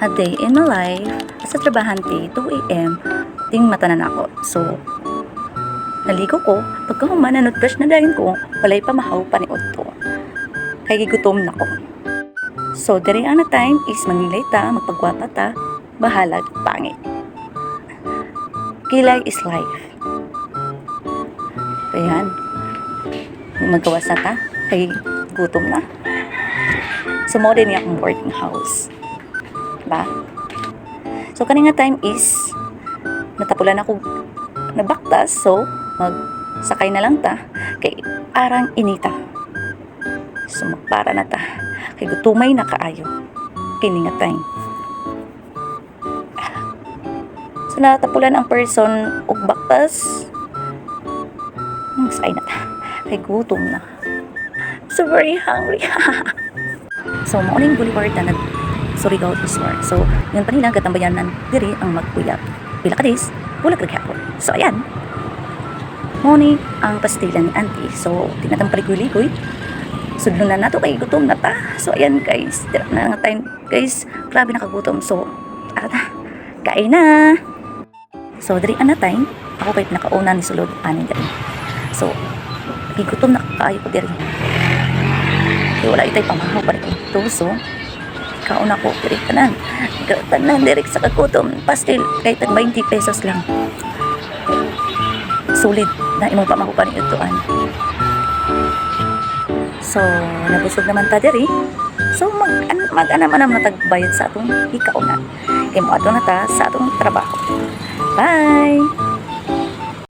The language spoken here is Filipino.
a day in my life as a trabahante, 2 a.m. ting matanan ako. So, naligo ko, pagka humanan at brush na dahil ko, walay pa mahaw pa ni Otto. Kaya gigutom na ko. So, during ana time is manilay ta, magpagwapa ta, bahalag, pangit. Kilay is life. Ayan. Magawas na ta, kay gutom na. So, mo din yung akong boarding house. Diba? So, kanina time is natapulan ako nabaktas. So, magsakay na lang ta. Kay arang inita. So, magpara na ta. Kay gutumay na kaayo. Kini nga time. So, natapulan ang person og baktas. Magsakay na ta. Kay gutom na. So, very hungry. So, maunang Boulevard na Surigao Resort. So, yun pa nila, gatambayanan diri ang magkuyap. Pila ka days, wala kaghapon. So, ayan. Mauni ang pastila ni auntie. So, tinatampalik-ligoy. Sudlo na nato kay gutom na ta. So, ayan guys. Tira na nga time. Guys, grabe nakagutom. So, kain na. So, diri ana time, ako kahit nakauna ni sulod anin diri. So, gutom na kaayo ko diri. Kaya wala itay pamahaw pa rin ito. So, kauna ko, diri tanan. Tanan, direct sa kagutom. Pastil, kahit 20 pesos lang. Sulit na imong pamahaw pa rin itoan. So, nabusog naman ta diri. So, mag-anam-anam na tagbayad sa atong ikauna. Kaya mo ato na ta sa atong trabaho. Bye!